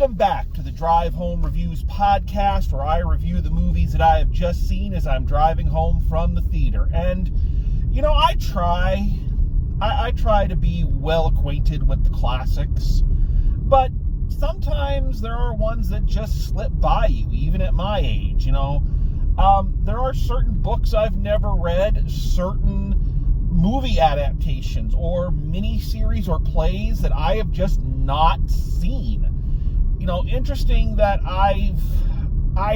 Welcome back to the Drive Home Reviews podcast, where I review the movies that I have just seen as I'm driving home from the theater. And, you know, I try to be well acquainted with the classics, but sometimes there are ones that just slip by you, even at my age, you know. There are certain books I've never read, certain movie adaptations or miniseries or plays that I have just not seen. You know, interesting that I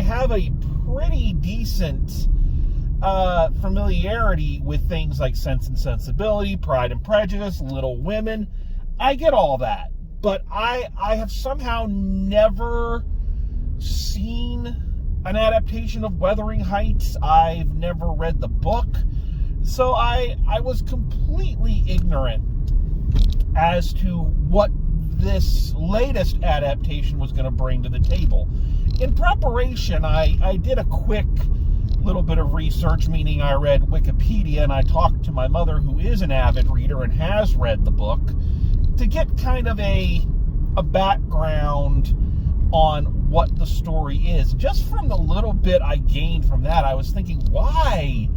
have a pretty decent familiarity with things like Sense and Sensibility, Pride and Prejudice, Little Women. I get all that, but I have somehow never seen an adaptation of Wuthering Heights. I've never read the book, so I was completely ignorant as to what this latest adaptation was going to bring to the table. In preparation, I did a quick little bit of research, meaning I read Wikipedia, and I talked to my mother, who is an avid reader and has read the book, to get kind of a background on what the story is. Just from the little bit I gained from that, I was thinking, why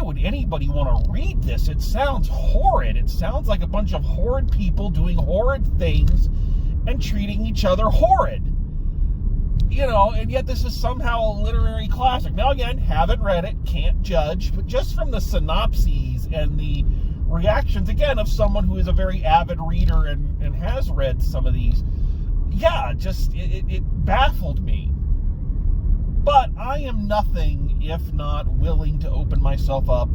would anybody want to read this? It sounds horrid. It sounds like a bunch of horrid people doing horrid things and treating each other horrid. You know, and yet this is somehow a literary classic. Now, again, haven't read it, can't judge, but just from the synopses and the reactions, again, of someone who is a very avid reader and has read some of these, yeah, just, it baffled me. But I am nothing if not willing to open myself up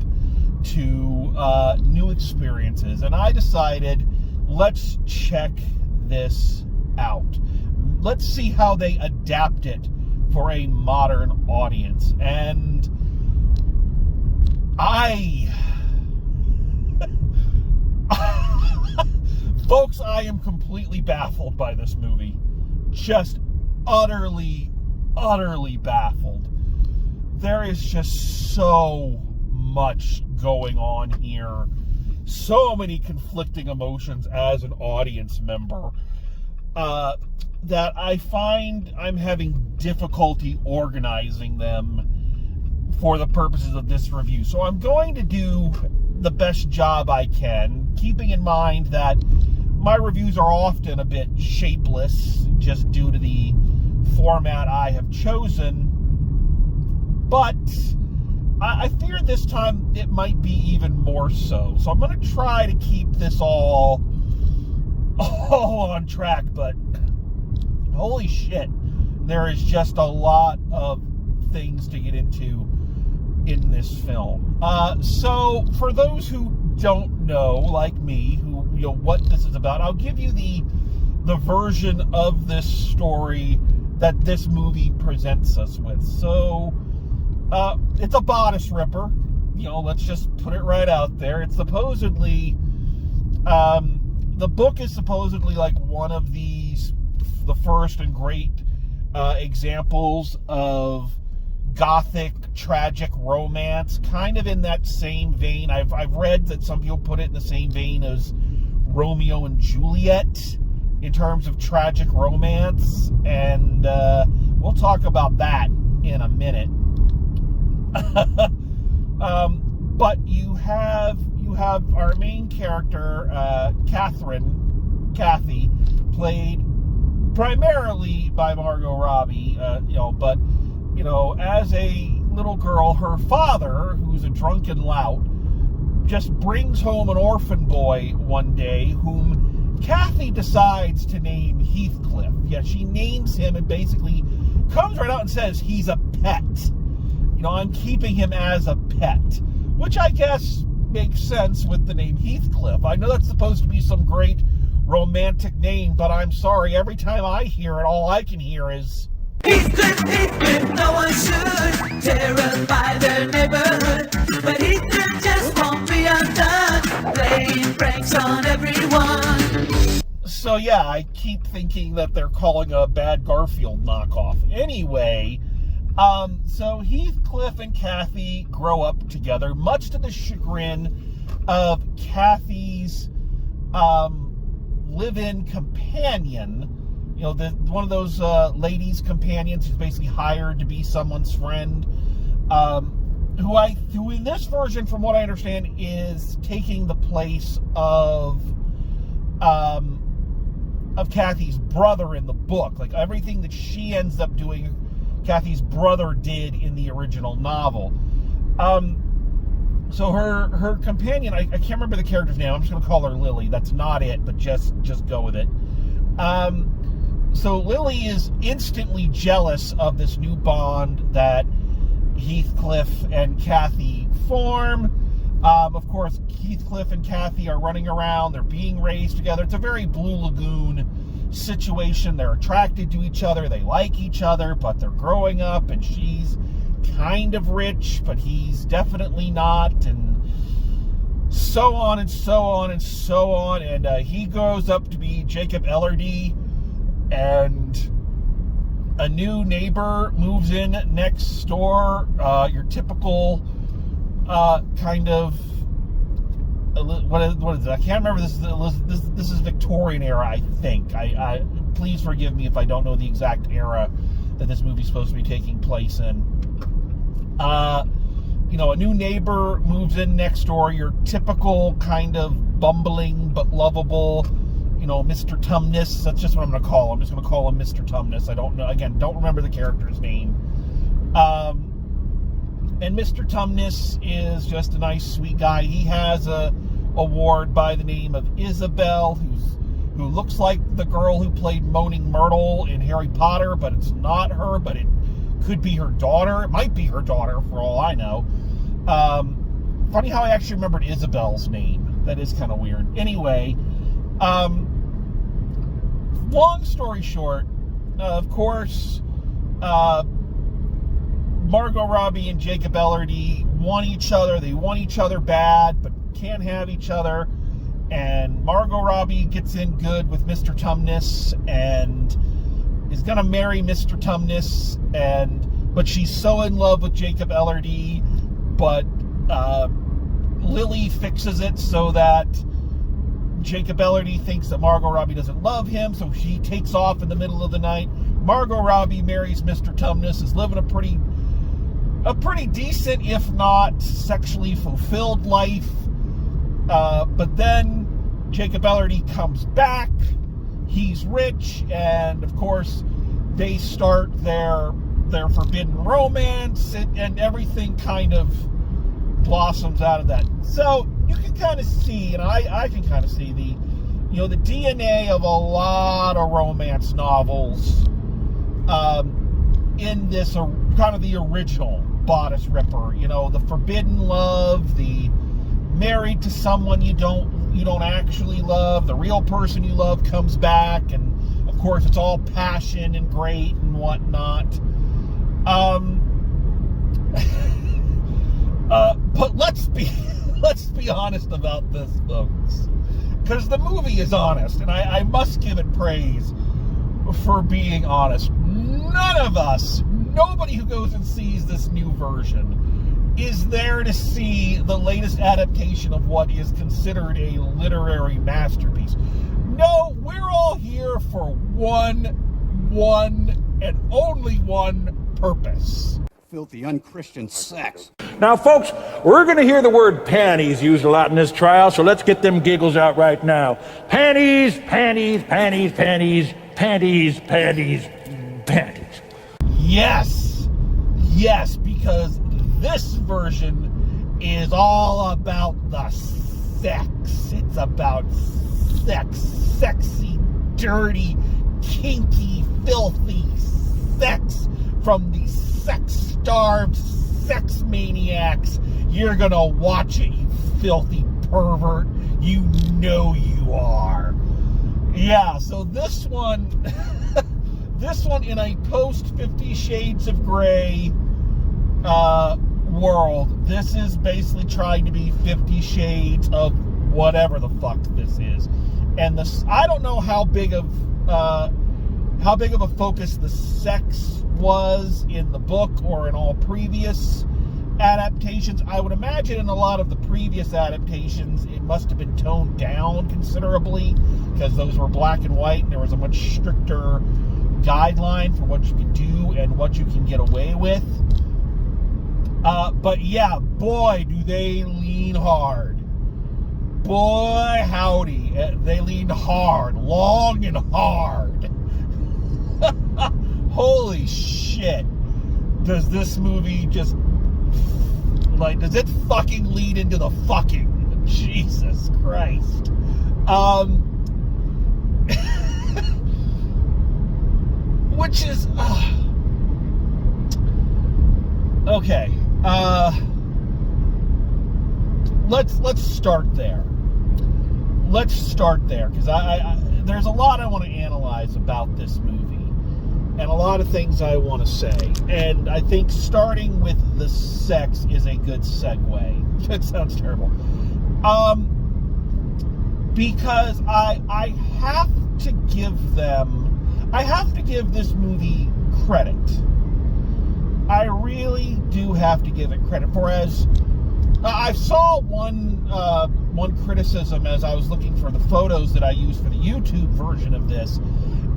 to new experiences. And I decided, let's check this out. Let's see how they adapt it for a modern audience. And folks, I am completely baffled by this movie. Just utterly baffled. There is just so much going on here. So many conflicting emotions as an audience member that I find I'm having difficulty organizing them for the purposes of this review. So I'm going to do the best job I can, keeping in mind that my reviews are often a bit shapeless just due to the format I have chosen, but I fear this time it might be even more so. So I'm going to try to keep this all on track, but holy shit, there is just a lot of things to get into in this film. So for those who don't know, like me, who, you know, what this is about, I'll give you the version of this story that this movie presents us with. So, it's a bodice ripper. You know, let's just put it right out there. It's supposedly, the book is supposedly like one of the first and great examples of gothic tragic romance, kind of in that same vein. I've read that some people put it in the same vein as Romeo and Juliet in terms of tragic romance, and we'll talk about that in a minute. But you have our main character, Kathy, played primarily by Margot Robbie, but as a little girl, her father, who's a drunken lout, just brings home an orphan boy one day whom Kathy decides to name Heathcliff. Yeah, she names him and basically comes right out and says he's a pet. I'm keeping him as a pet, which I guess makes sense with the name Heathcliff. I know that's supposed to be some great romantic name, but I'm sorry, every time I hear it, all I can hear is Heathcliff, Heathcliff, no one should terrify their neighborhood, but Heathcliff just won't be undone, playing pranks on everyone. So yeah, I keep thinking that they're calling a bad Garfield knockoff. Anyway, so Heathcliff and Kathy grow up together, much to the chagrin of Kathy's live-in companion, one of those ladies companions who's basically hired to be someone's friend, who in this version, from what I understand, is taking the place of Kathy's brother in the book. Like, everything that she ends up doing, Kathy's brother did in the original novel. So her companion, I can't remember the character's name. I'm just going to call her Lily. That's not it, but just go with it. So Lily is instantly jealous of this new bond that Heathcliff and Kathy form. Of course, Heathcliff and Kathy are running around. They're being raised together. It's a very Blue Lagoon situation. They're attracted to each other. They like each other, but they're growing up, and she's kind of rich, but he's definitely not, and so on and so on and so on. And he grows up to be Jacob Elordi, and a new neighbor moves in next door. Your typical kind of what is it? I can't remember. This is Victorian era, I think. I please forgive me if I don't know the exact era that this movie's supposed to be taking place in. A new neighbor moves in next door. Your typical kind of bumbling but lovable, Mr. Tumnus. That's just what I'm going to call him. I'm just going to call him Mr. Tumnus. I don't know. Again, don't remember the character's name. And Mr. Tumnus is just a nice, sweet guy. He has a ward by the name of Isabel, who looks like the girl who played Moaning Myrtle in Harry Potter, but it's not her, but it could be her daughter. It might be her daughter, for all I know. Funny how I actually remembered Isabel's name. That is kind of weird. Anyway, long story short, of course, Margot Robbie and Jacob Elordi want each other. They want each other bad, but can't have each other. And Margot Robbie gets in good with Mr. Tumnus and is going to marry Mr. Tumnus, but she's so in love with Jacob Elordi, but Lily fixes it so that Jacob Elordi thinks that Margot Robbie doesn't love him, so she takes off in the middle of the night. Margot Robbie marries Mr. Tumnus, is living a pretty decent, if not sexually fulfilled life. But then Jacob Elordi comes back. He's rich, and of course, they start their forbidden romance, and everything kind of blossoms out of that. So you can kind of see, and I can kind of see the DNA of a lot of romance novels in this kind of the original Bodice Ripper. The forbidden love, the married to someone you don't actually love, the real person you love comes back, and of course it's all passion and great and whatnot. But let's be honest about this, folks, because the movie is honest, and I must give it praise for being honest. None of us, nobody who goes and sees this new version is there to see the latest adaptation of what is considered a literary masterpiece. No, we're all here for one and only one purpose. Filthy, unchristian sex. Now, folks, we're going to hear the word panties used a lot in this trial, so let's get them giggles out right now. Panties, panties, panties, panties, panties, panties, panties. Yes, because this version is all about the sex. It's about sex. Sexy, dirty, kinky, filthy sex from these sex-starved sex maniacs. You're gonna watch it, you filthy pervert. You know you are. Yeah, so this one in a post 50 Shades of Grey world, this is basically trying to be 50 Shades of whatever the fuck this is. And I don't know how big of a focus the sex was in the book or in all previous adaptations. I would imagine in a lot of the previous adaptations, it must have been toned down considerably because those were black and white, and there was a much stricter guideline for what you can do and what you can get away with. But yeah, boy, do they lean hard. Boy, howdy. They lean hard, long and hard. Holy shit. Does this movie just, like, does it fucking lead into the fucking? Jesus Christ. Which is, okay. Let's start there. Let's start there, because I there's a lot I want to analyze about this movie, and a lot of things I want to say, and I think starting with the sex is a good segue. That sounds terrible. Because I have to give this movie credit. I really do have to give it credit for, as I saw one criticism as I was looking for the photos that I used for the YouTube version of this,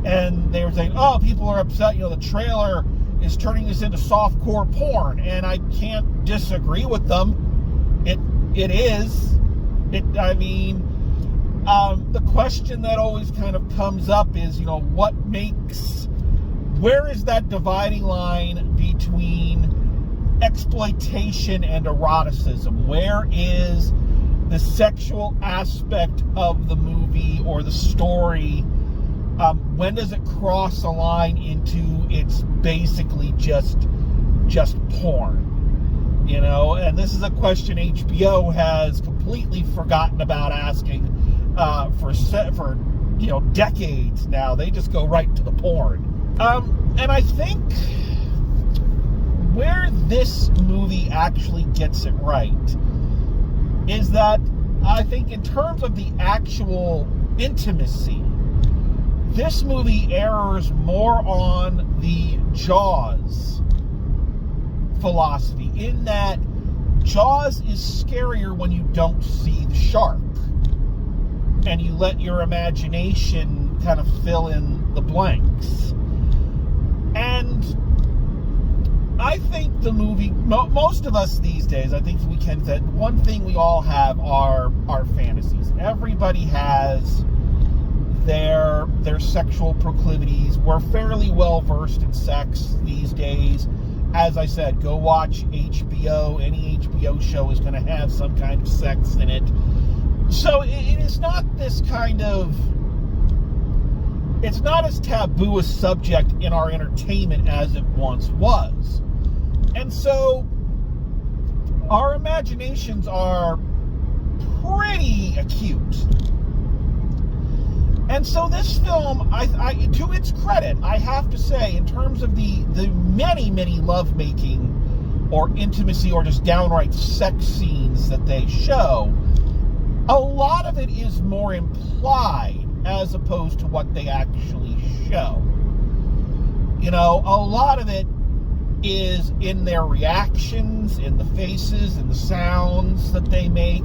and they were saying, oh, people are upset, you know, the trailer is turning this into softcore porn, and I can't disagree with them. It is. I mean, the question that always kind of comes up is, you know, where is that dividing line between exploitation and eroticism? Where is the sexual aspect of the movie or the story? When does it cross a line into it's basically just porn? You know, and this is a question HBO has completely forgotten about asking for you know, decades now. They just go right to the porn. And I think where this movie actually gets it right is that I think in terms of the actual intimacy, this movie errs more on the Jaws philosophy, in that Jaws is scarier when you don't see the shark and you let your imagination kind of fill in the blanks. And I think the movie, most of us these days, I think we can say one thing we all have are our fantasies. Everybody has their sexual proclivities. We're fairly well versed in sex these days. As I said, go watch HBO. Any HBO show is going to have some kind of sex in it. So it is not this kind of, it's not as taboo a subject in our entertainment as it once was. And so our imaginations are pretty acute. And so this film, I to its credit, I have to say, in terms of the many, many lovemaking or intimacy or just downright sex scenes that they show, a lot of it is more implied as opposed to what they actually show. You know, a lot of it is in their reactions, in the faces, in the sounds that they make.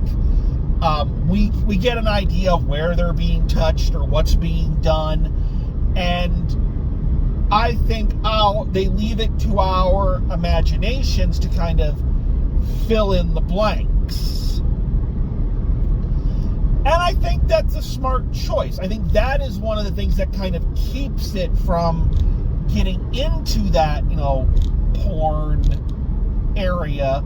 We get an idea of where they're being touched or what's being done, and I think they leave it to our imaginations to kind of fill in the blanks. And I think that's a smart choice. I think that is one of the things that kind of keeps it from getting into that, you know, porn area,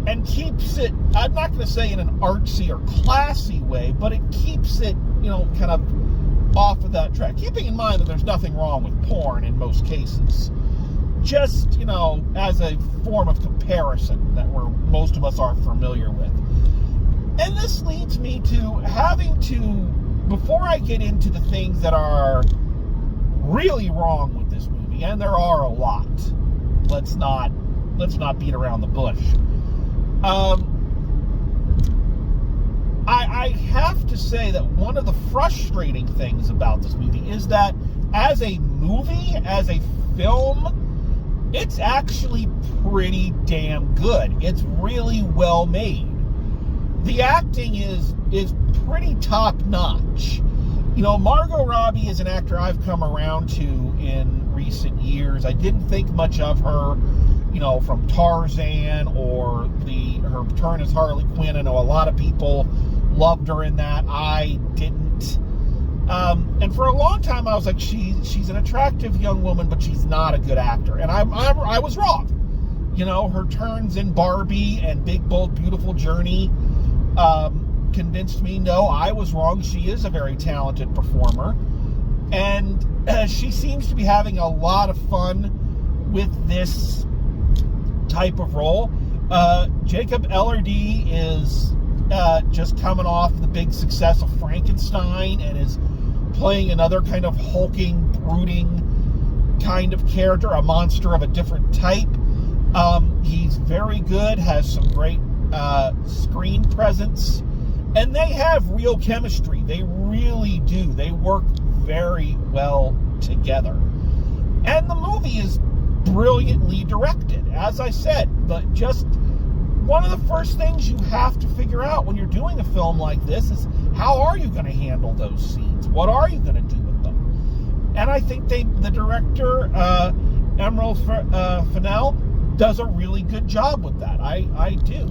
and keeps it, I'm not going to say in an artsy or classy way, but it keeps it, you know, kind of off of that track. Keeping in mind that there's nothing wrong with porn in most cases. Just, you know, as a form of comparison that most of us are familiar with. And this leads me to having to, before I get into the things that are really wrong with this movie, and there are a lot, let's not beat around the bush. I have to say that one of the frustrating things about this movie is that as a movie, as a film, it's actually pretty damn good. It's really well made. The acting is pretty top notch. You know, Margot Robbie is an actor I've come around to in recent years. I didn't think much of her, you know, from Tarzan or her turn as Harley Quinn. I know a lot of people loved her in that. I didn't. And for a long time, I was like, she's an attractive young woman, but she's not a good actor. And I was wrong. You know, her turns in Barbie and Big, Bold, Beautiful Journey convinced me, no, I was wrong. She is a very talented performer. And she seems to be having a lot of fun with this type of role. Jacob Elordi is just coming off the big success of Frankenstein and is playing another kind of hulking, brooding kind of character, a monster of a different type. He's very good, has some great screen presence, and they have real chemistry. They really do. They work very well together. And the movie is brilliantly directed, as I said. But just one of the first things you have to figure out when you're doing a film like this is, how are you going to handle those scenes? What are you going to do with them? And I think the director, Emerald Fennell, does a really good job with that. I do.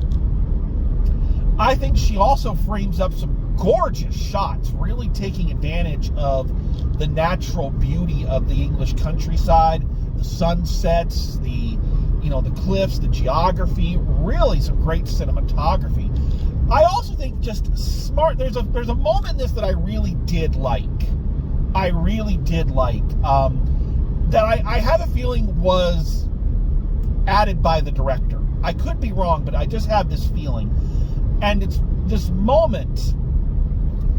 I think she also frames up some gorgeous shots, really taking advantage of the natural beauty of the English countryside, the sunsets, the cliffs, the geography, really some great cinematography. I also think just smart. There's a moment in this that I really did like. That I have a feeling was added by the director. I could be wrong, but I just have this feeling. And it's this moment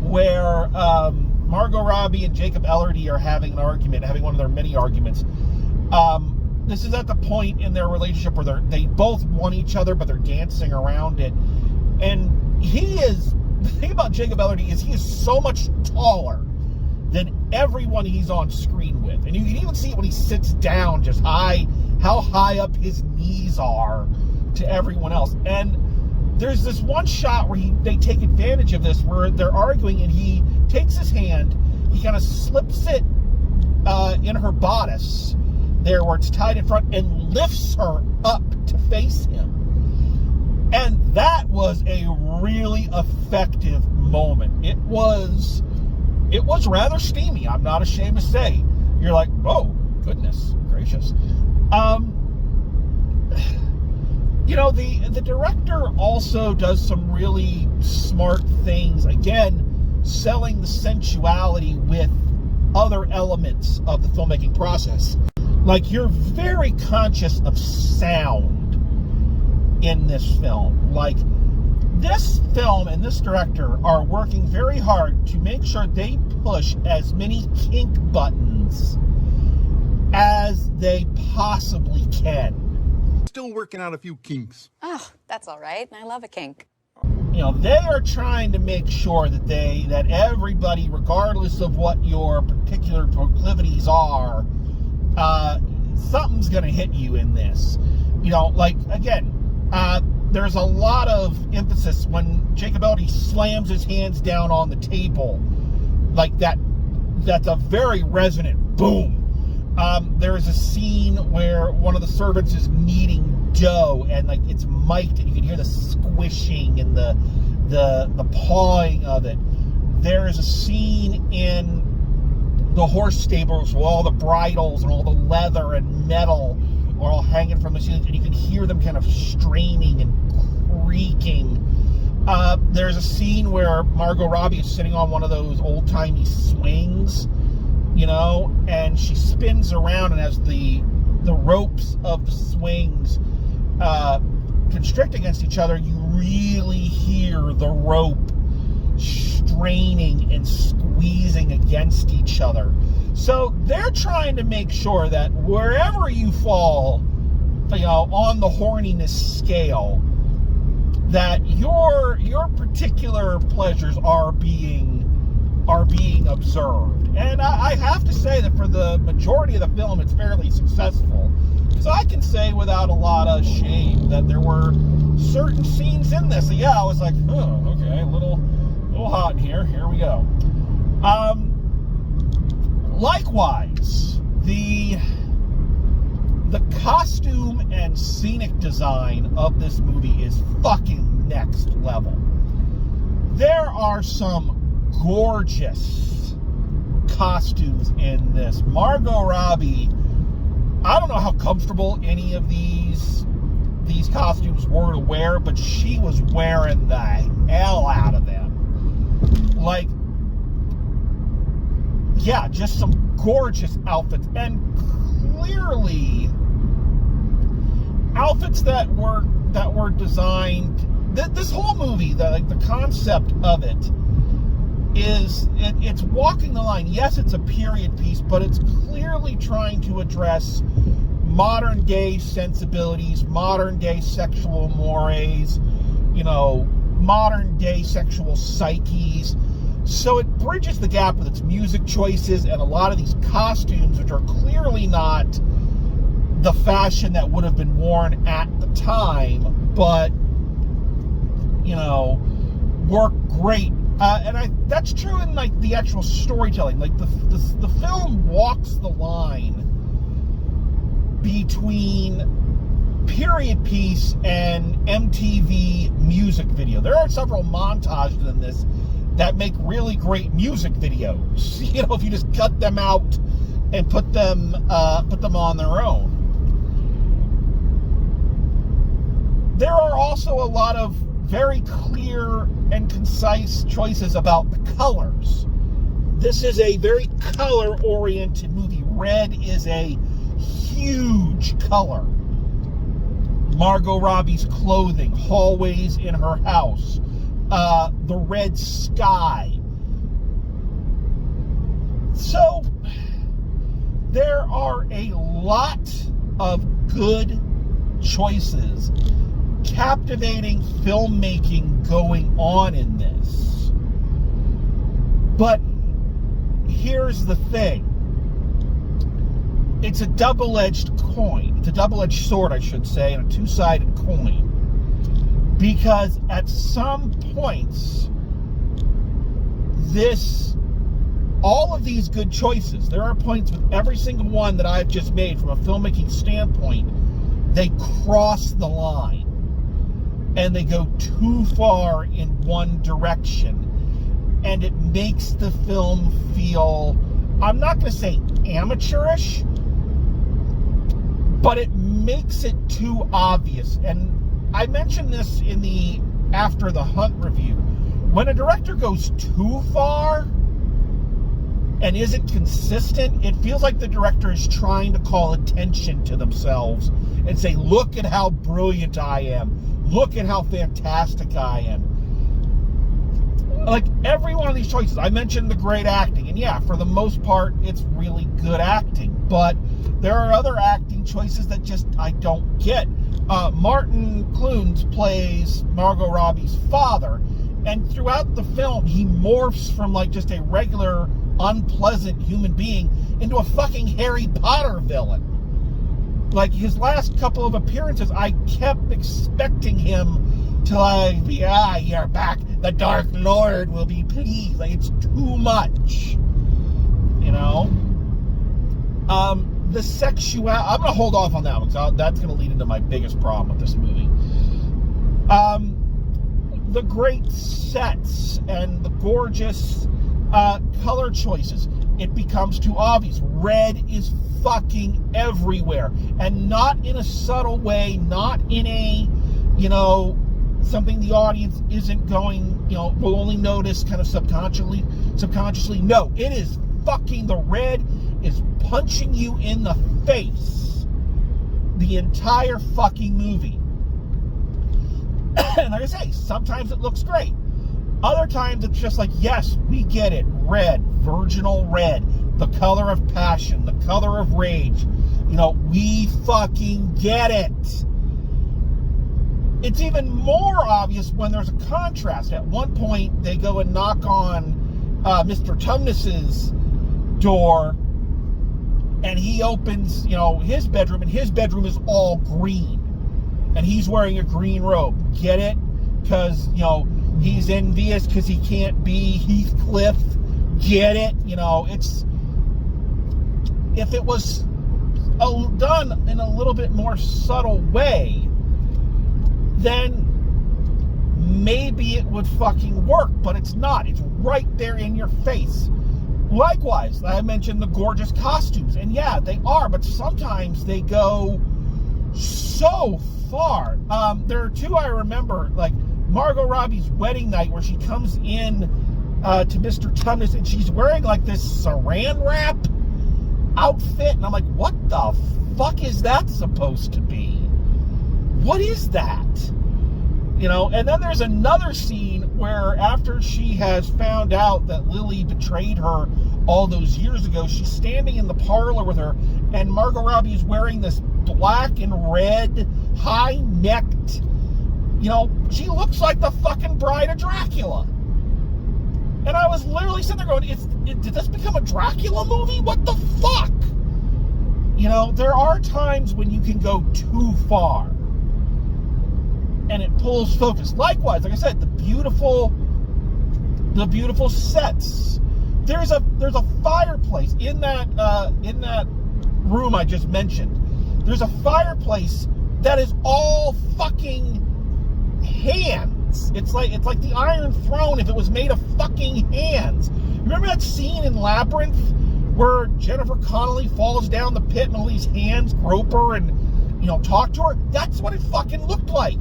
where Margot Robbie and Jacob Elordi are having an argument, having one of their many arguments. This is at the point in their relationship where they both want each other, but they're dancing around it. And the thing about Jacob Elordi is he is so much taller than everyone he's on screen with. And you can even see it when he sits down, just how high up his knees are to everyone else. And there's this one shot where they take advantage of this, where they're arguing, and he takes his hand, he kind of slips it in her bodice, there where it's tied in front, and lifts her up to face him. And that was a really effective moment. It was rather steamy, I'm not ashamed to say. You're like, oh, goodness gracious. The director also does some really smart things, again, selling the sensuality with other elements of the filmmaking process. Like, you're very conscious of sound in this film. Like, this film and this director are working very hard to make sure they push as many kink buttons as they possibly can. Still working out a few kinks. Oh, that's all right. I love a kink. They are trying to make sure that everybody, regardless of what your particular proclivities are, something's going to hit you in this. There's a lot of emphasis when Jacob Elordi slams his hands down on the table, like that. That's a very resonant boom. There is a scene where one of the servants is kneading dough, and it's mic'd, and you can hear the squishing and the pawing of it. There is a scene in the horse stables where all the bridles and all the leather and metal are all hanging from the ceilings, and you can hear them kind of straining and creaking. There's a scene where Margot Robbie is sitting on one of those old-timey swings, and she spins around, and as the ropes of the swings constrict against each other, you really hear the rope straining and squeezing against each other. So they're trying to make sure that wherever you fall, on the horniness scale, that your particular pleasures are being observed. And I have to say that for the majority of the film, it's fairly successful. So I can say without a lot of shame that there were certain scenes in this. Yeah, I was like, oh, okay, a little hot in here. Here we go. Likewise, the costume and scenic design of this movie is fucking next level. There are some gorgeous costumes in this. Margot Robbie, I don't know how comfortable any of these costumes were to wear, but she was wearing the hell out of them. Like, yeah, just some gorgeous outfits, and clearly outfits that were designed. This whole movie, the concept of it is it's walking the line. Yes, it's a period piece, but it's clearly trying to address modern day sensibilities, modern day sexual mores, modern day sexual psyches. So it bridges the gap with its music choices and a lot of these costumes, which are clearly not the fashion that would have been worn at the time, but work great. And that's true in like the actual storytelling. Like the film walks the line between period piece and MTV music video. There are several montages in this that make really great music videos. If you just cut them out and put them on their own. There are also a lot of very clear and concise choices about the colors. This is a very color-oriented movie. Red is a huge color. Margot Robbie's clothing, hallways in her house, the red sky. So, there are a lot of good choices, captivating filmmaking going on in this. But here's the thing. It's a double-edged coin. It's a double-edged sword, I should say, and a two-sided coin. Because at some points, all of these good choices, there are points with every single one that I've just made from a filmmaking standpoint, they cross the line. And they go too far in one direction. And it makes the film feel, I'm not going to say amateurish, but it makes it too obvious. And I mentioned this in the After the Hunt review. When a director goes too far and isn't consistent, it feels like the director is trying to call attention to themselves and say, look at how brilliant I am. Look at how fantastic I am. Like, every one of these choices, I mentioned the great acting, and yeah, for the most part, it's really good acting, but there are other acting choices that just I don't get. Martin Clunes plays Margot Robbie's father, and throughout the film, he morphs from like just a regular, unpleasant human being into a fucking Harry Potter villain. Like, his last couple of appearances, I kept expecting him to like, you're back. The Dark Lord will be pleased. Like, it's too much. The sexuality, I'm going to hold off on that one, because that's going to lead into my biggest problem with this movie. The great sets and the gorgeous color choices, it becomes too obvious. Red is fucking everywhere, and not in a subtle way, not in a, something the audience isn't going, will only notice kind of subconsciously. No, it is fucking, the red is punching you in the face the entire fucking movie. And like I say, sometimes it looks great. Other times it's just like, yes, we get it. Red, virginal red, the color of passion, the color of rage. We fucking get it. It's even more obvious when there's a contrast. At one point, they go and knock on Mr. Tumnus's door, and he opens, his bedroom, and his bedroom is all green, and he's wearing a green robe. Get it? Because, he's envious because he can't be Heathcliff. Get it? It's, if it was done in a little bit more subtle way, then maybe it would fucking work, but it's not. It's right there in your face. Likewise, I mentioned the gorgeous costumes, and yeah, they are, but sometimes they go so far. There are two I remember, like Margot Robbie's wedding night, where she comes in to Mr. Tumnus, and she's wearing like this saran wrap outfit, and I'm like, what the fuck is that supposed to be? What is that? And then there's another scene where after she has found out that Lily betrayed her all those years ago, she's standing in the parlor with her, and Margot Robbie is wearing this black and red, high-necked, she looks like the fucking Bride of Dracula. And I was literally sitting there going, did this become a Dracula movie? What the fuck? There are times when you can go too far, and it pulls focus. Likewise, like I said, the beautiful sets. There's a fireplace in that room I just mentioned. There's a fireplace that is all fucking hands. It's like the Iron Throne if it was made of fucking hands. Remember that scene in Labyrinth where Jennifer Connelly falls down the pit and all these hands grope her and talk to her? That's what it fucking looked like.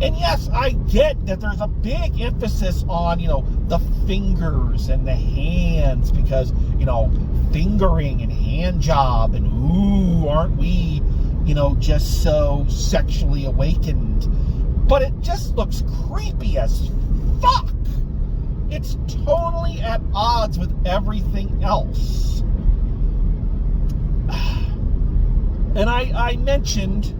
And yes, I get that there's a big emphasis on, the fingers and the hands because, fingering and hand job and, ooh, aren't we, just so sexually awakened? But it just looks creepy as fuck. It's totally at odds with everything else. And I mentioned,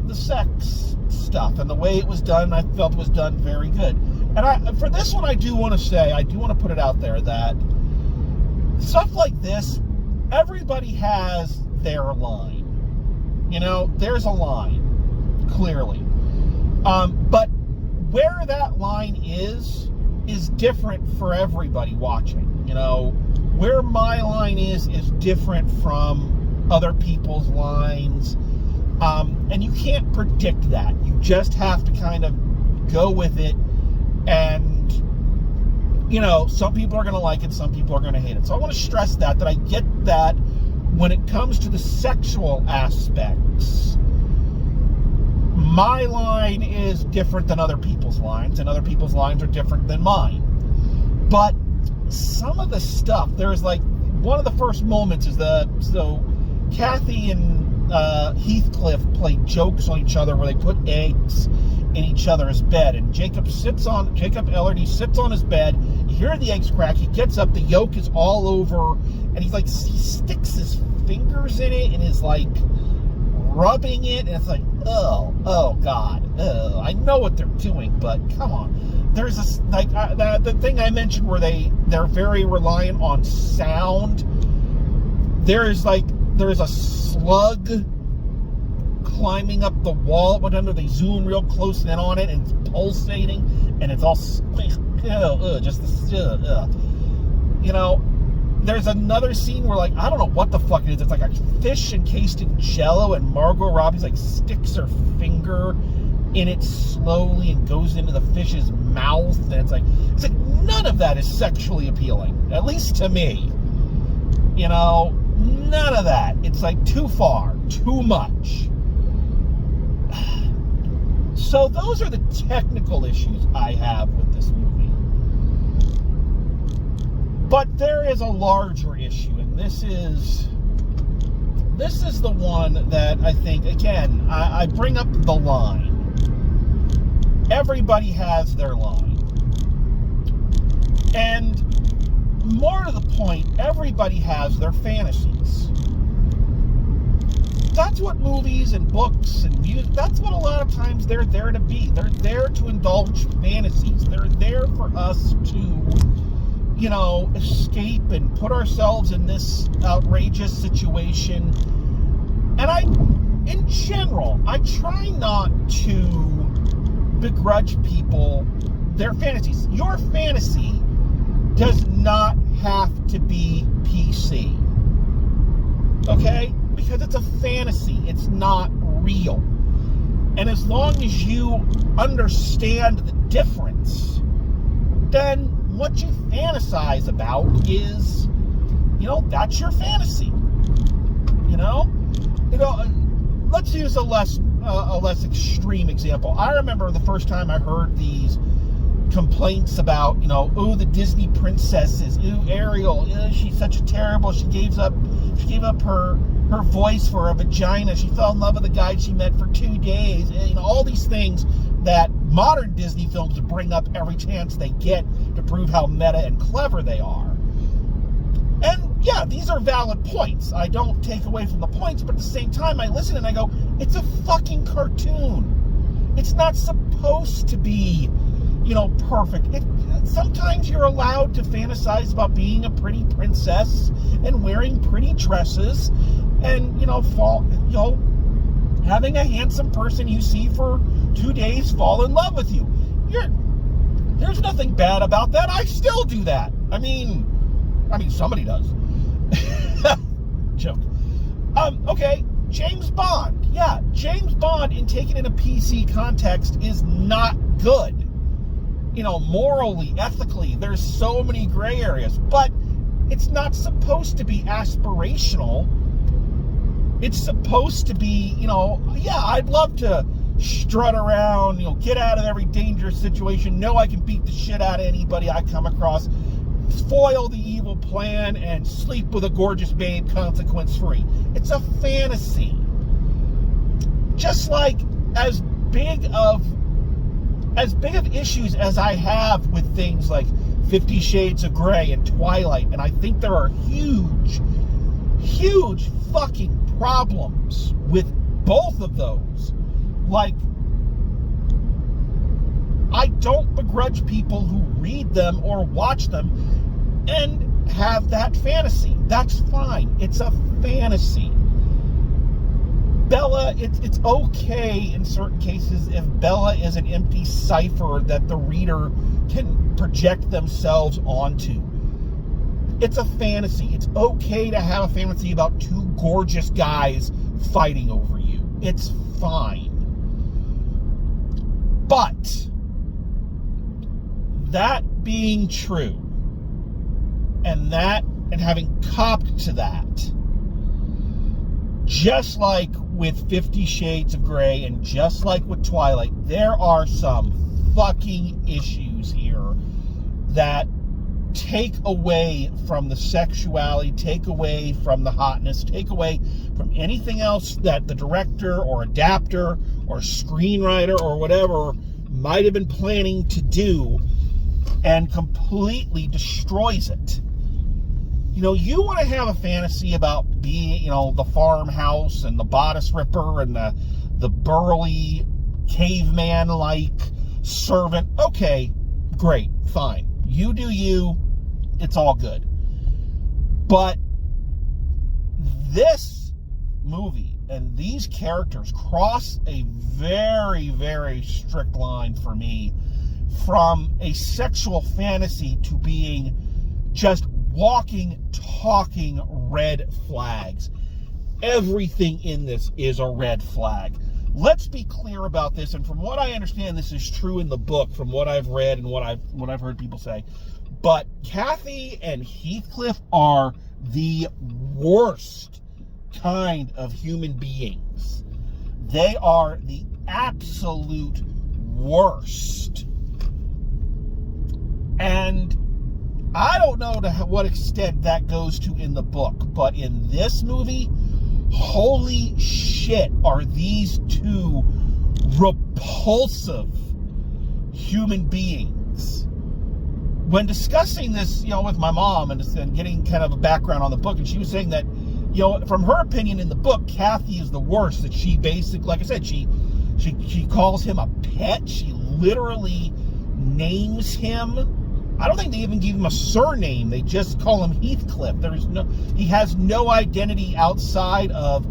the sex stuff and the way it was done, I felt it was done very good. And for this one, I do want to put it out there that stuff like this, everybody has their line. There's a line, clearly. But where that line is different for everybody watching. Where my line is different from other people's lines. And you can't predict that. You just have to kind of go with it. And, some people are going to like it, some people are going to hate it. So I want to stress that I get that when it comes to the sexual aspects, my line is different than other people's lines, and other people's lines are different than mine. But some of the stuff, there's like, one of the first moments is Kathy and Heathcliff play jokes on each other where they put eggs in each other's bed, and Jacob Ellerdy sits on his bed. You hear the eggs crack. He gets up. The yolk is all over, and he sticks his fingers in it and is like rubbing it, and it's like, oh God, I know what they're doing, but come on. There's this the thing I mentioned where they're very reliant on sound. There's a slug climbing up the wall. They zoom real close in on it, and it's pulsating, and it's all there's another scene where I don't know what the fuck it is. It's like a fish encased in jello, and Margot Robbie sticks her finger in it slowly and goes into the fish's mouth, and it's like none of that is sexually appealing, at least to me. None of that. It's too far, too much. So those are the technical issues I have with this movie. But there is a larger issue, and this is the one that I think, again, I bring up the line. Everybody has their line. And more to the point, everybody has their fantasies. That's what movies and books and music, that's what a lot of times they're there to be. They're there to indulge fantasies. They're there for us to escape and put ourselves in this outrageous situation. And in general, I try not to begrudge people their fantasies. Your fantasy does not have to be PC. Okay? Because it's a fantasy. It's not real. And as long as you understand the difference, then what you fantasize about is, that's your fantasy. Let's use a less extreme example. I remember the first time I heard these complaints about, the Disney princesses, Ariel, she's such a terrible, she gave up her voice for a vagina, she fell in love with the guy she met for 2 days, all these things that modern Disney films bring up every chance they get to prove how meta and clever they are. And yeah, these are valid points. I don't take away from the points, but at the same time, I listen and I go, it's a fucking cartoon. It's not supposed to be, perfect. Sometimes you're allowed to fantasize about being a pretty princess and wearing pretty dresses and, having a handsome person you see for 2 days fall in love with you. There's nothing bad about that. I still do that. I mean, somebody does. Joke. Okay, James Bond. Yeah, James Bond, in taken in a PC context, is not good. Morally, ethically, there's so many gray areas. But it's not supposed to be aspirational. It's supposed to be, I'd love to strut around, get out of every dangerous situation, know I can beat the shit out of anybody I come across, foil the evil plan, and sleep with a gorgeous babe consequence-free. It's a fantasy. Just like as big of issues as I have with things like 50 Shades of Grey and Twilight, and I think there are huge fucking problems with both of those. Like, I don't begrudge people who read them or watch them and have that fantasy. That's fine. It's a fantasy. Bella, it's okay in certain cases if Bella is an empty cipher that the reader can project themselves onto. It's a fantasy. It's okay to have a fantasy about two gorgeous guys fighting over you. It's fine. But that being true, and having copped to that, just like with 50 Shades of Grey and just like with Twilight, there are some fucking issues here that take away from the sexuality, take away from the hotness, take away from anything else that the director or adapter or screenwriter or whatever might have been planning to do, and completely destroys it. You want to have a fantasy about being, the farmhouse and the bodice ripper and the burly caveman-like servant. Okay, great, fine. You do you. It's all good. But this movie and these characters cross a very, very strict line for me from a sexual fantasy to being just walking, talking red flags. Everything in this is a red flag. Let's be clear about this, and from what I understand, this is true in the book, from what I've read and what I've heard people say. But Kathy and Heathcliff are the worst kind of human beings. They are the absolute worst. And I don't know to what extent that goes to in the book, but in this movie, holy shit, are these two repulsive human beings. When discussing this, with my mom and getting kind of a background on the book, and she was saying that, from her opinion in the book, Kathy is the worst. That she basically, like I said, she calls him a pet. She literally names him I don't think they even give him a surname. They just call him Heathcliff. He has no identity outside of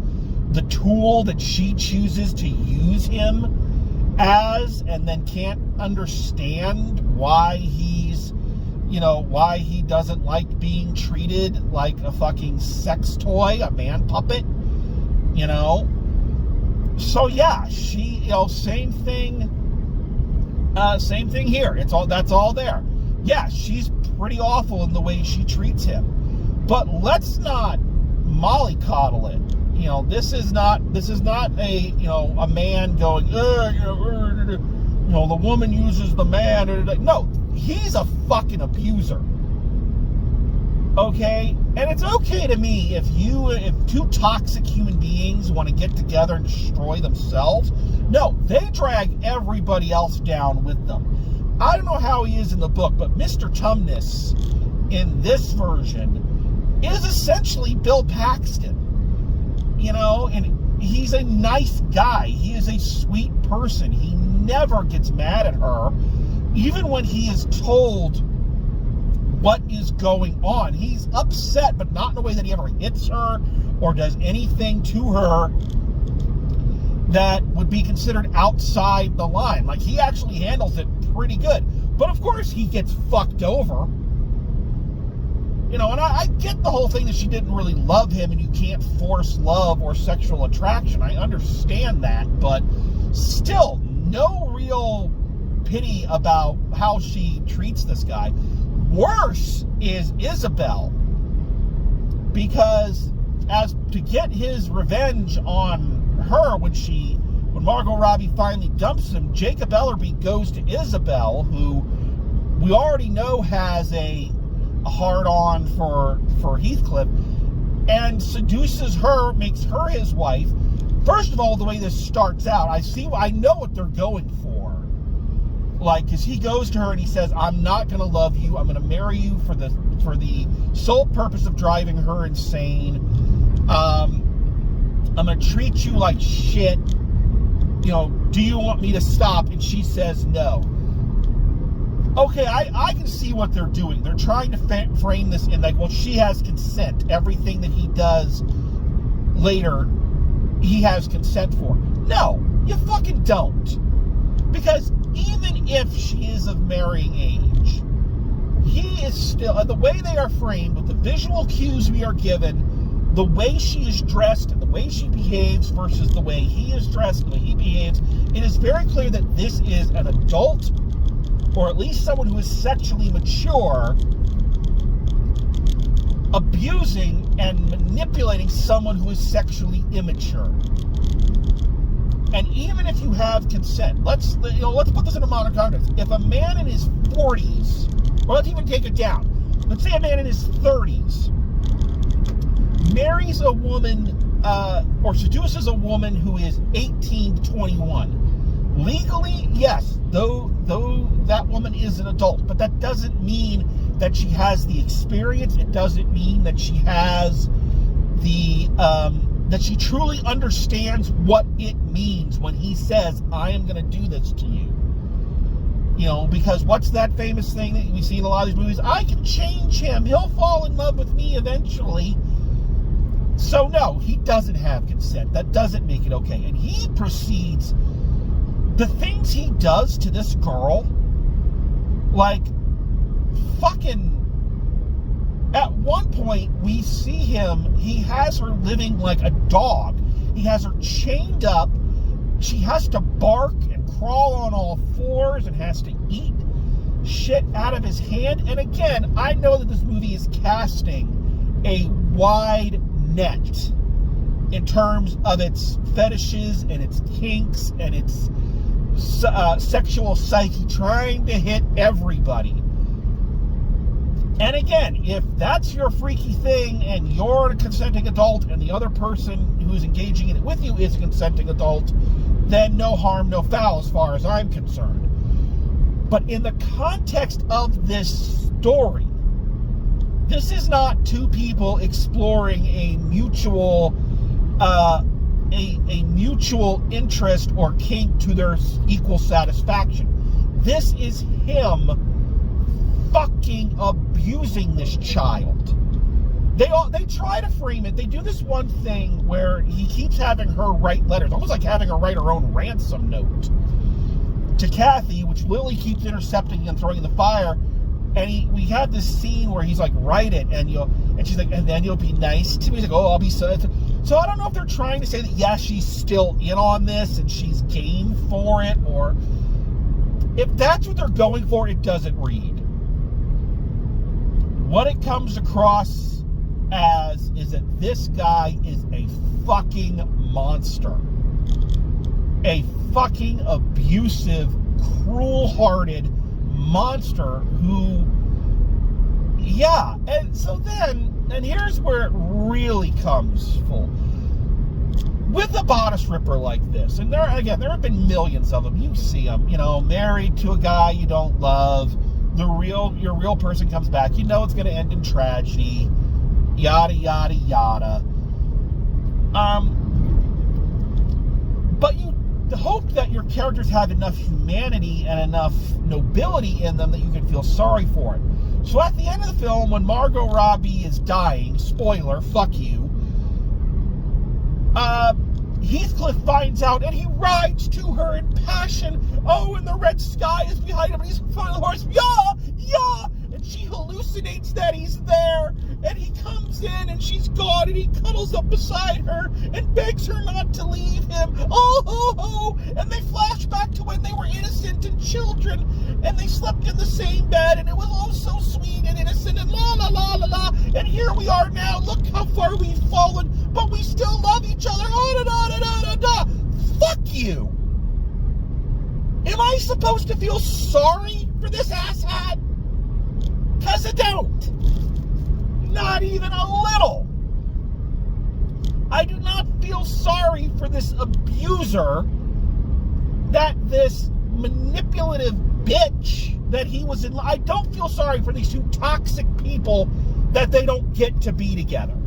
the tool that she chooses to use him as, and then can't understand why why he doesn't like being treated like a fucking sex toy, a man puppet, So yeah, she, same thing here. That's all there. Yeah, she's pretty awful in the way she treats him. But let's not mollycoddle it. This is not a man going, the woman uses the man. No, he's a fucking abuser. Okay? And it's okay to me if two toxic human beings want to get together and destroy themselves. No, they drag everybody else down with them. I don't know how he is in the book, but Mr. Tumnus in this version is essentially Bill Paxton. And he's a nice guy. He is a sweet person. He never gets mad at her, even when he is told what is going on. He's upset, but not in a way that he ever hits her or does anything to her that would be considered outside the line. Like, he actually handles it pretty good. But of course he gets fucked over. And I get the whole thing that she didn't really love him and you can't force love or sexual attraction. I understand that, but still, no real pity about how she treats this guy. Worse is Isabel, because as to get his revenge on her when Margot Robbie finally dumps him, Jacob Ellerby goes to Isabel, who we already know has a hard-on for Heathcliff, and seduces her, makes her his wife. First of all, the way this starts out, I know what they're going for. Like, because he goes to her and he says, I'm not going to love you. I'm going to marry you for the sole purpose of driving her insane. I'm going to treat you like shit. Do you want me to stop? And she says no. Okay, I can see what they're doing. They're trying to frame this in like, well, she has consent. Everything that he does later, he has consent for. No, you fucking don't. Because even if she is of marrying age, he is still, the way they are framed, with the visual cues we are given, the way she is dressed and the way she behaves versus the way he is dressed and the way he behaves, it is very clear that this is an adult, or at least someone who is sexually mature, abusing and manipulating someone who is sexually immature. And even if you have consent, let's put this in a modern context. If a man in his 40s, or let's even take it down, let's say a man in his 30s marries a woman or seduces a woman who is 18 to 21. Legally, yes, though that woman is an adult, but that doesn't mean that she has the experience. It doesn't mean that she has the that she truly understands what it means when he says, I am going to do this to you. Because what's that famous thing that we see in a lot of these movies? I can change him. He'll fall in love with me eventually. So no, he doesn't have consent. That doesn't make it okay. And he proceeds, the things he does to this girl, like, fucking, at one point we see him, he has her living like a dog. He has her chained up. She has to bark and crawl on all fours and has to eat shit out of his hand. And again, I know that this movie is casting a wide net in terms of its fetishes and its kinks and its sexual psyche, trying to hit everybody. And again, if that's your freaky thing and you're a consenting adult and the other person who's engaging in it with you is a consenting adult, then no harm, no foul as far as I'm concerned. But in the context of this story, this is not two people exploring a mutual mutual interest or kink to their equal satisfaction. This is him fucking abusing this child. They try to frame it. They do this one thing where he keeps having her write letters, almost like having her write her own ransom note to Kathy, which Lily keeps intercepting and throwing in the fire. And we have this scene where he's like, write it, and she's like, and then you'll be nice to me. He's like, oh, I'll be so. So I don't know if they're trying to say that, yes, she's still in on this and she's game for it, or if that's what they're going for, it doesn't read. What it comes across as is that this guy is a fucking monster. A fucking abusive, cruel-hearted monster who, yeah. And so then, and here's where it really comes full. With a bodice ripper like this, and there have been millions of them. You see them, married to a guy you don't love. Your real person comes back. It's going to end in tragedy. Yada, yada, yada. But you hope that your characters have enough humanity and enough nobility in them that you can feel sorry for it. So at the end of the film, when Margot Robbie is dying, spoiler, fuck you, Heathcliff finds out and he rides to her in passion. Oh, and the red sky is behind him and he's in front of the horse. Yeah. And she hallucinates that he's there. And he comes in and she's gone and he cuddles up beside her and begs her not to leave him. Oh. And they flash back to when they were innocent and children and they slept in the same bed and it was all so sweet and innocent and la la la la la. And here we are now. Look how far we've fallen, but we still love each other. Oh, da da da da da. Fuck you. Am I supposed to feel sorry for this asshat? Because I don't. Not even a little. I do not feel sorry for this abuser, that this manipulative bitch that he was in. I don't feel sorry for these two toxic people that they don't get to be together.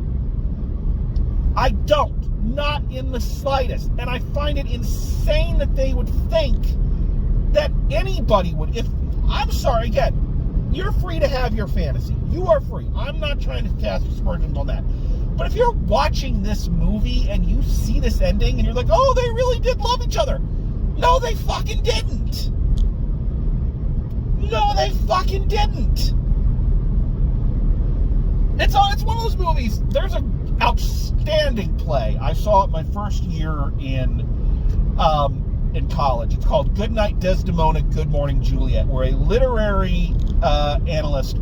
I don't. Not in the slightest. And I find it insane that they would think that anybody would. I'm sorry, again, you're free to have your fantasy. You are free. I'm not trying to cast aspersions on that. But if you're watching this movie and you see this ending and you're like, oh, they really did love each other. No, they fucking didn't. No, they fucking didn't. It's one of those movies. There's an outstanding play. I saw it my first year in college. It's called Goodnight Desdemona, Good Morning Juliet, where a literary analyst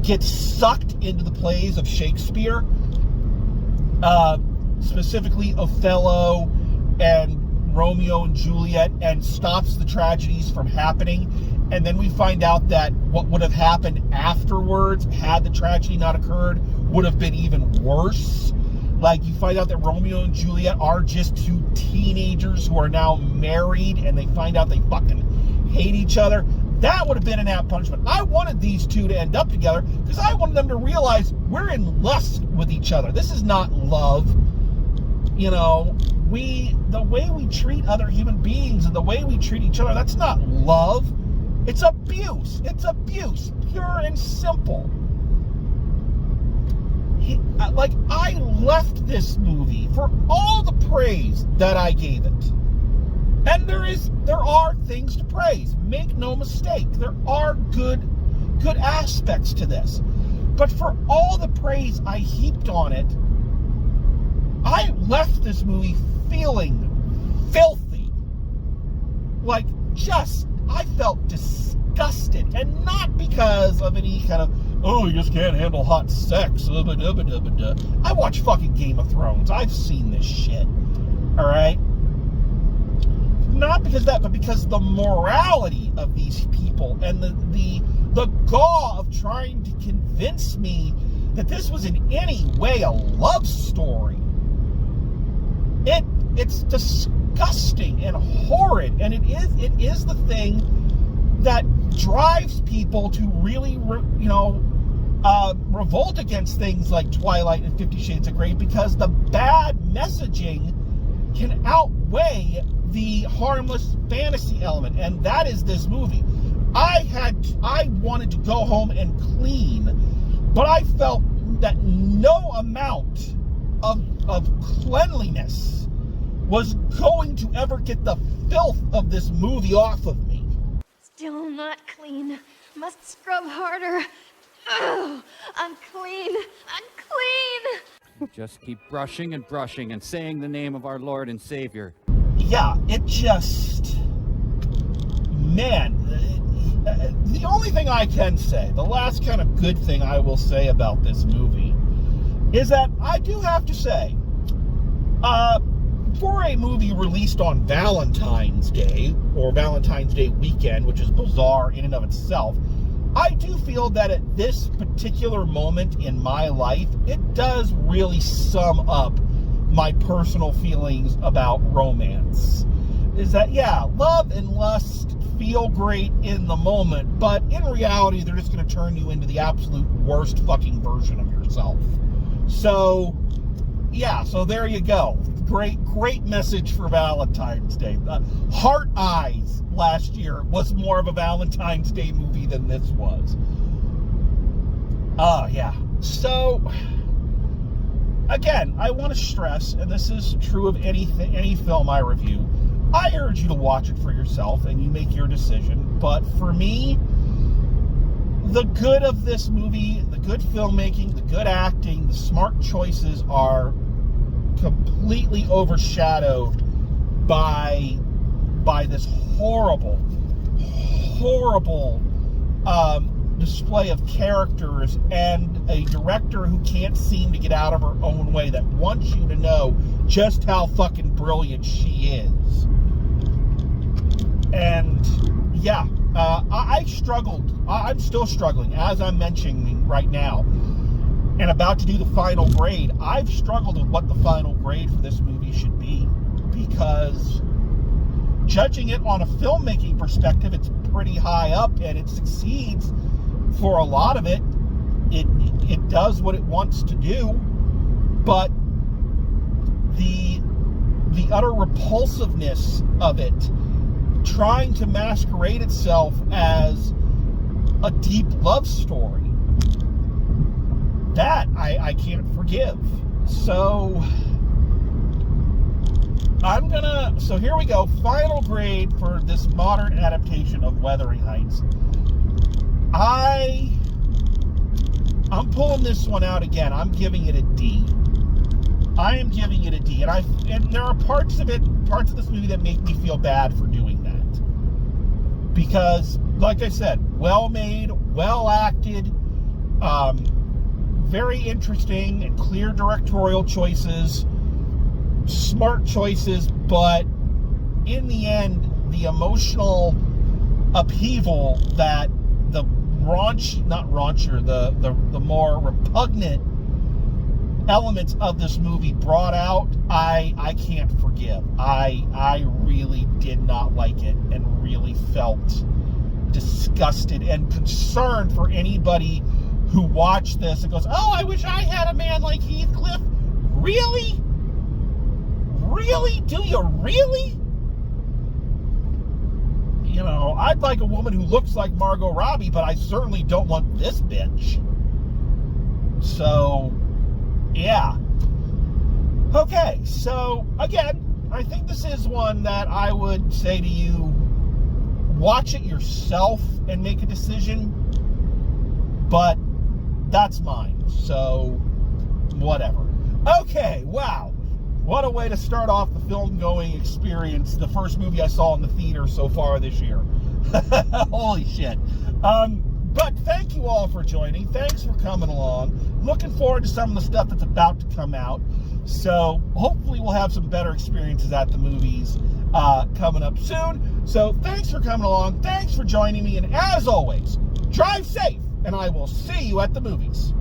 gets sucked into the plays of Shakespeare, specifically Othello and Romeo and Juliet, and stops the tragedies from happening. And then we find out that what would have happened afterwards, had the tragedy not occurred, would have been even worse. Like, you find out that Romeo and Juliet are just two teenagers who are now married, and they find out they fucking hate each other. That would have been an apt punishment. I wanted these two to end up together because I wanted them to realize we're in lust with each other. This is not love. The way we treat other human beings and the way we treat each other, that's not love. It's abuse. It's abuse, pure and simple. I left this movie for all the praise that I gave it. And there are things to praise. Make no mistake. There are good aspects to this. But for all the praise I heaped on it, I left this movie feeling filthy. I felt disgusted. And not because of any kind of, oh, you just can't handle hot sex. I watch fucking Game of Thrones. I've seen this shit. Alright? Not because of that, but because the morality of these people and the gall of trying to convince me that this was in any way a love story. It's disgusting and horrid, and it is the thing that drives people to really, revolt against things like Twilight and 50 Shades of Grey, because the bad messaging can outweigh the harmless fantasy element, and that is this movie. I wanted to go home and clean, but I felt that no amount of cleanliness was going to ever get the filth of this movie off of me. Still not clean. Must scrub harder. Ugh, unclean. Unclean. Just keep brushing and brushing and saying the name of our Lord and Savior. Yeah, it just... Man, the only thing I can say, the last kind of good thing I will say about this movie, is that I do have to say, for a movie released on Valentine's Day, or Valentine's Day weekend, which is bizarre in and of itself, I do feel that at this particular moment in my life, it does really sum up my personal feelings about romance. Is that, yeah, love and lust feel great in the moment, but in reality, they're just going to turn you into the absolute worst fucking version of yourself. So, yeah, so there you go. Great message for Valentine's Day. Heart Eyes last year was more of a Valentine's Day movie than this was. Yeah. So, again, I want to stress, and this is true of any film I review, I urge you to watch it for yourself and you make your decision. But for me, the good of this movie, the good filmmaking, the good acting, the smart choices are completely overshadowed by this horrible display of characters and a director who can't seem to get out of her own way, that wants you to know just how fucking brilliant she is. And yeah, I struggled. I'm still struggling, as I'm mentioning right now, and about to do the final grade. I've struggled with what the final grade for this movie should be, because judging it on a filmmaking perspective, it's pretty high up and it succeeds for a lot of it. It does what it wants to do, but the utter repulsiveness of it, trying to masquerade itself as a deep love story, that I can't forgive. So so here we go. Final grade for this modern adaptation of Wuthering Heights. I'm pulling this one out again. I'm giving it a D. I am giving it a D. And there are parts of this movie that make me feel bad for doing that. Because, like I said, well made, well acted, very interesting and clear directorial choices, smart choices, but in the end, the emotional upheaval that the more repugnant elements of this movie brought out, I can't forgive. I really did not like it and really felt disgusted and concerned for anybody who watched this and goes, oh, I wish I had a man like Heathcliff. Really? Really? Do you really? You know, I'd like a woman who looks like Margot Robbie, but I certainly don't want this bitch. So, yeah. Okay, so, again, I think this is one that I would say to you, watch it yourself and make a decision, but that's mine, so whatever. Okay, wow. What a way to start off the film-going experience, the first movie I saw in the theater so far this year. Holy shit. But thank you all for joining. Thanks for coming along. Looking forward to some of the stuff that's about to come out. So hopefully we'll have some better experiences at the movies coming up soon. So thanks for coming along. Thanks for joining me. And as always, drive safe, and I will see you at the movies.